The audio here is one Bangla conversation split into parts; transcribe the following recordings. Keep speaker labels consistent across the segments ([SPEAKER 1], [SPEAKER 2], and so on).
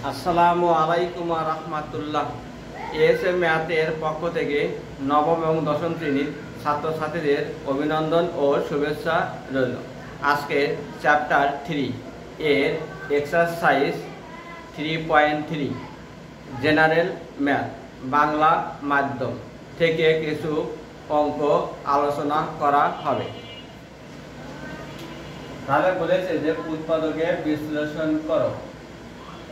[SPEAKER 1] আসসালামু আলাইকুম ওয়া রাহমাতুল্লাহ। এএসএম ম্যাথের পক্ষ থেকে নবম এবং দশম শ্রেণীর ছাত্রছাত্রীদের অভিনন্দন ও শুভেচ্ছা রইল। আজকে চ্যাপ্টার 3 এর এক্সারসাইজ 3.3 জেনারেল ম্যাথ বাংলা মাধ্যম থেকে কিছু অঙ্ক আলোচনা করা হবে। তাহলে বলেছে যে উৎপাদকে বিশ্লেষণ করো।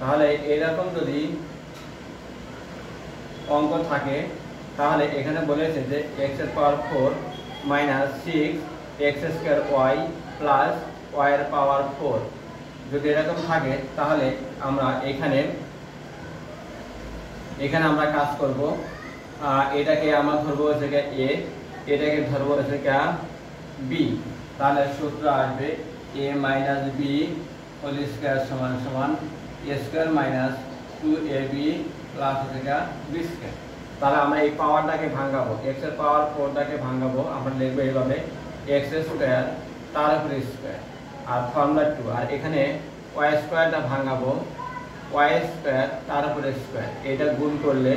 [SPEAKER 1] তাহলে এরকম যদি অঙ্ক থাকে তাহলে এখানে বলেছে যে x এর পাওয়ার 4 minus 6 x square y plus y এর পাওয়ার 4 যদি এরকম থাকে তাহলে আমরা এখানে আমরা কাজ করব। এটাকে আমরা ধরবো হচ্ছে a, এটাকে ধরবো হচ্ছে b। তাহলে সূত্র আসবে a minus b whole square সমান সমান a square minus 2ab plus হচ্ছে b স্কয়ার। তাহলে আমরা এই পাওয়ারটাকে ভাঙাবো, x এর পাওয়ার 4টাকে ভাঙাবো। আমরা লিখবো এইভাবে x স্কয়ার তার উপরে স্কয়ার আর ফর্মুলা 2, আর এখানে y স্কয়ারটা ভাঙাবো y স্কয়ার তার উপরে স্কয়ার। এটা গুণ করলে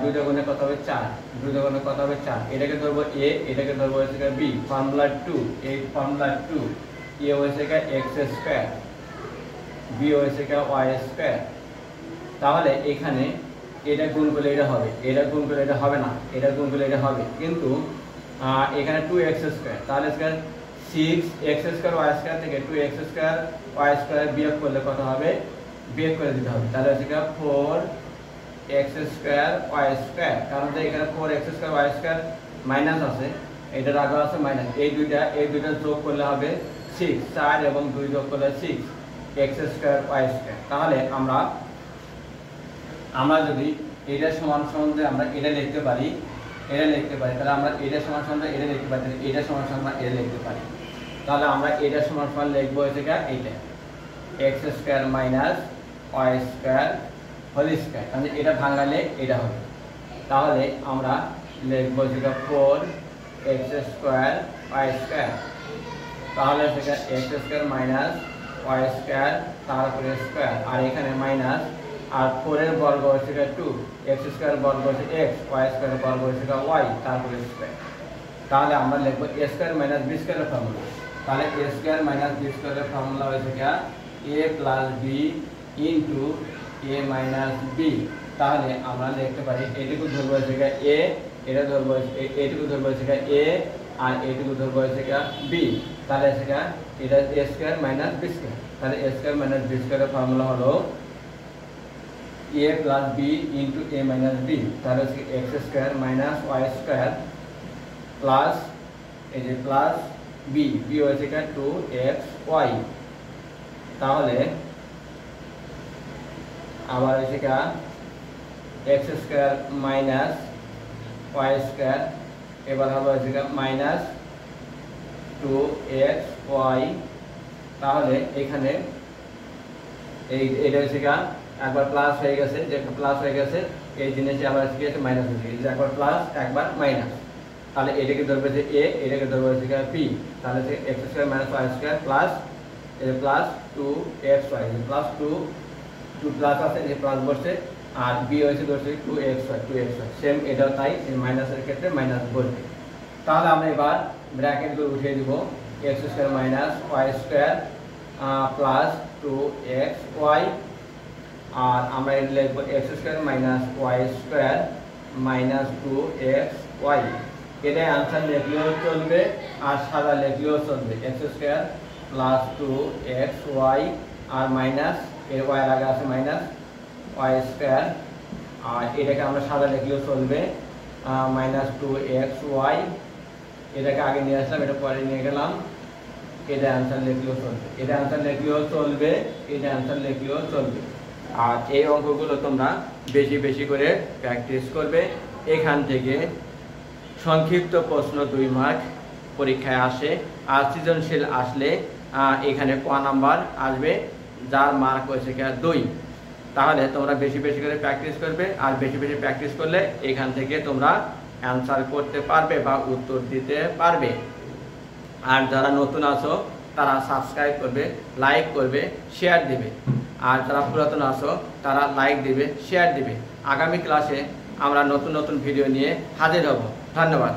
[SPEAKER 1] 2 গুণে কত হবে 4, 2 গুণে কত হবে 4। এটাকে ধরবো a, এটাকে ধরবো হচ্ছে b। ফর্মুলা 2, এই ফর্মুলা 2 a হচ্ছে x স্কয়ার, b হচ্ছে y স্কয়ার। তাহলে এখানে এটা গুণ করলে এটা হবে, এটা গুণ করলে এটা হবে না, এটা গুণ করলে এটা হবে, কিন্তু এখানে 2x স্কয়ার। তাহলে 6x স্কয়ার y স্কয়ার থেকে 2x স্কয়ার y স্কয়ার বিয়োগ করলে কত হবে, বিয়োগ করে দিতে হবে। তাহলে হচ্ছে 4x স্কয়ার y স্কয়ার। কারণ এখানে 4x square y square minus আছে, এটার আগে আছে মাইনাস। এই দুইটা যোগ করলে হবে 6, 4 এবং 2 যোগ করলে 6x স্কয়ার y স্কয়ার। তাহলে আমরা যদি এটা সমান সমান আমরা এটা লিখতে পারি, তাহলে আমরা এটা সমান সমান এটা লিখতে পারি, এটা সমান সমান এটা লিখতে পারি। তাহলে আমরা এটা সমান সমান লিখবো হচ্ছে এইটা x square minus y square whole square. মানে এটা ভাঙালে এটা হবে। তাহলে আমরা লিখবো হচ্ছে 4x স্কয়ার y স্কয়ার। তাহলে সেটা x square minus y square তার উপরে স্কয়ার, আর এখানে মাইনাস, আর 4 এর বর্গ হচ্ছে 2, x স্কয়ার বর্গ হচ্ছে x, y স্কয়ার বর্গ হচ্ছে y তারপরে স্কয়ার। তাহলে আমরা লিখব a স্কয়ার মাইনাস b স্কয়ারের ফর্মুলা। তাহলে a স্কয়ার মাইনাস b স্কয়ারের ফর্মুলা হচ্ছে a plus b into a minus b। তাহলে আমরা লিখতে পারি এটুকু ধরবো হচ্ছে a, এটা ধরবো এটুকু ধরবো হচ্ছে a, আর এটুকু ধরবো হচ্ছে b। তাহলে সেটা এটা a square minus b square. তাহলে a স্কয়ার মাইনাস b স্কয়ারের ফর্মুলা হলো a plus b into a minus b। তাহলে হচ্ছে x square minus y square plus এই যে প্লাস b, b হচ্ছে 2xy। তাহলে আবার হচ্ছে x square minus y square, এবার হবে হচ্ছে মাইনাস 2xy। তাহলে এখানে এটা হচ্ছে একবার প্লাস হয়ে গেছে, যে প্লাস হয়ে গেছে এই জিনিসে আবার কি আছে মাইনাস হয়ে গেছে, একবার প্লাস একবার মাইনাস। তাহলে এটাকে ধরবে যে a, এটাকে ধরবে হচ্ছে p। তাহলে x square minus y square plus এই প্লাস 2xy, প্লাস 2 প্লাস আছে এই প্লাস বসছে, আর b হচ্ছে ধরছে 2xy। সেম এটাও তাই, মাইনাসের ক্ষেত্রে মাইনাস বসবে। তাহলে আমরা এবার ব্র্যাকেটগুলো উঠিয়ে দিব, x square minus y square plus 2xy, আর আমরা এটা লিখবো x square minus y square minus 2xy। এটা আনসার লিখলেও চলবে আর সাদা লিখলেও চলবে। x স্কয়ার প্লাস 2xy আর মাইনাস এর y আগে আছে মাইনাস y স্কয়ার, আর এটাকে আমরা সাদা লিখলেও চলবে মাইনাস 2xy। এটাকে আগে নিয়ে আসলাম, এটা পরে নিয়ে গেলাম। এটা আনসার লিখলেও চলবে, এটা আনসার লিখলেও চলবে, এটা আনসার লিখলেও চলবে। আর এই অঙ্কগুলো তোমরা বেশি বেশি করে প্র্যাকটিস করবে। এখান থেকে সংক্ষিপ্ত প্রশ্ন 2 মার্ক পরীক্ষায় আসে, আর সৃজনশীল আসলে এখানে ক নাম্বার আসবে, যার মার্ক হচ্ছে 2। তাহলে তোমরা বেশি বেশি করে প্র্যাকটিস করবে, আর বেশি বেশি প্র্যাকটিস করলে এখান থেকে তোমরা অ্যান্সার করতে পারবে বা উত্তর দিতে পারবে। আর যারা নতুন আছো তারা সাবস্ক্রাইব করবে, লাইক করবে, শেয়ার দিবে। আর যারা পুরাতন আছো তারা লাইক দিবে, শেয়ার দিবে। আগামী ক্লাসে আমরা নতুন নতুন ভিডিও নিয়ে হাজির হব। ধন্যবাদ।